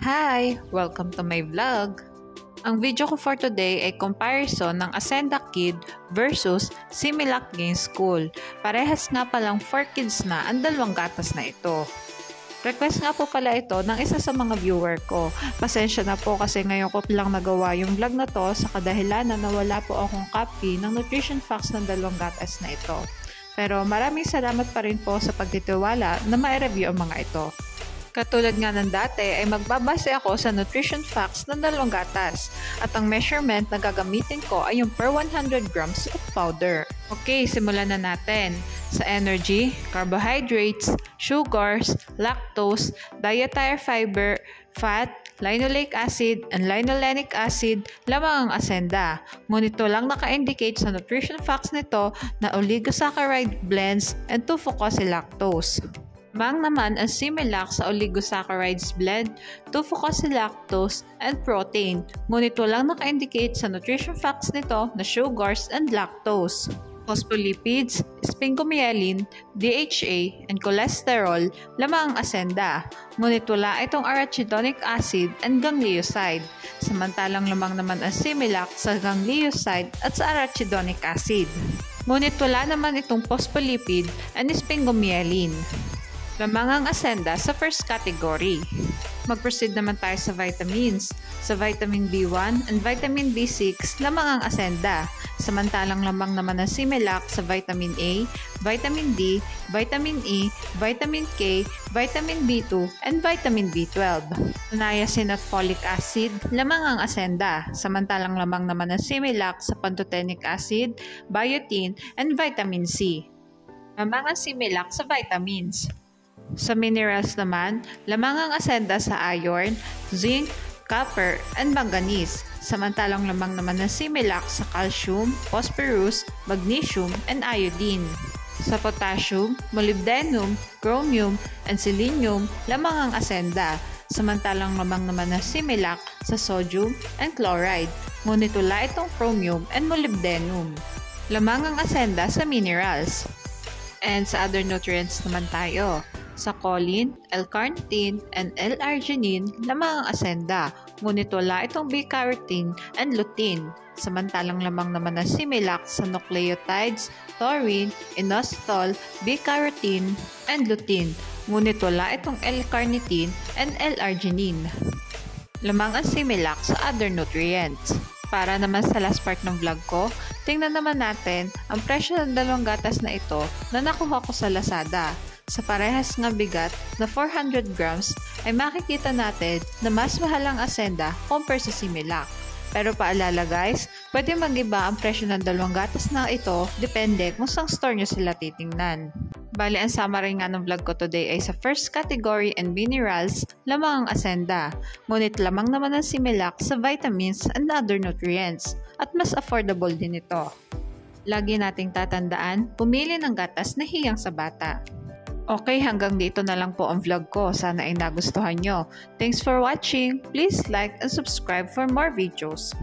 Hi! Welcome to my vlog! Ang video ko for today ay comparison ng Ascenda Kid versus Similac Games School. Parehas nga palang 4 kids na ang dalawang gatas na ito. Request nga po pala ito ng isa sa mga viewer ko. Pasensya na po kasi ngayon ko lang nagawa yung vlog na to sa kadahilanan na wala po akong copy ng nutrition facts ng dalawang gatas na ito. Pero maraming salamat pa rin po sa pagtitiwala na ma-review ang mga ito. Katulad nga ng dati ay magbabase ako sa nutrition facts ng dalawang gatas at ang measurement na gagamitin ko ay yung per 100 grams of powder. Okay, simulan na natin. Sa energy, carbohydrates, sugars, lactose, dietary fiber, fat, linoleic acid, and linolenic acid lamang ang Ascenda. Ngunit ito lang naka-indicate sa nutrition facts nito na oligosaccharide blends and 2-fucosylactose. Mang naman ang Similac sa oligosaccharides blend, 2-fucosylactose, and protein. Ngunit walang naka-indicate sa nutrition facts nito na sugars and lactose. Phospholipids, sphingomyelin, DHA, and cholesterol lamang ang Ascenda. Ngunit wala itong arachidonic acid and ganglioside. Samantalang lamang naman ang Similac sa ganglioside at sa arachidonic acid. Ngunit wala naman itong phospholipid and sphingomyelin. Lamang ang Ascenda sa first category. Mag-proceed naman tayo sa vitamins. Sa vitamin B1 and vitamin B6 lamang ang Ascenda. Samantalang lamang naman ang Similac sa vitamin A, vitamin D, vitamin E, vitamin K, vitamin B2, and vitamin B12. Niacin at folic acid lamang ang Ascenda. Samantalang lamang naman ang Similac sa pantothenic acid, biotin, and vitamin C. Lamang ang Similac sa vitamins. Sa minerals naman, lamang ang Ascenda sa iron, zinc, copper, and manganese. Samantalang lamang naman ng Similac sa calcium, phosphorus, magnesium, and iodine. Sa potassium, molybdenum, chromium, and selenium, lamang ang Ascenda. Samantalang lamang naman ng Similac sa sodium and chloride. Ngunit wala itong chromium and molybdenum. Lamang ang Ascenda sa minerals. And sa other nutrients naman tayo. Sa choline, L-carnitine, and L-arginine lamang ang Ascenda, ngunit wala itong B-carotene and lutein. Samantalang lamang naman ng Similac sa nucleotides, taurine, inositol, B-carotene, and lutein, ngunit wala itong L-carnitine and L-arginine. Lamang ang Similac sa other nutrients. Para naman sa last part ng vlog ko, tingnan naman natin ang presyo ng dalawang gatas na ito na nakuha ko sa Lazada. Sa parehas nga bigat na 400 grams ay makikita natin na mas mahal ang Ascenda compare sa Similac. Pero paalala guys, pwede mag-iba ang presyo ng dalawang gatas na ito depende kung saan store nyo sila titingnan. Bali, ang summary nga ng vlog ko today ay sa first category and minerals, lamang ang Ascenda. Ngunit lamang naman ang Similac sa vitamins and other nutrients at mas affordable din ito. Lagi nating tatandaan, pumili ng gatas na hiyang sa bata. Okay, hanggang dito na lang po ang vlog ko. Sana ay nagustuhan nyo. Thanks for watching. Please like and subscribe for more videos.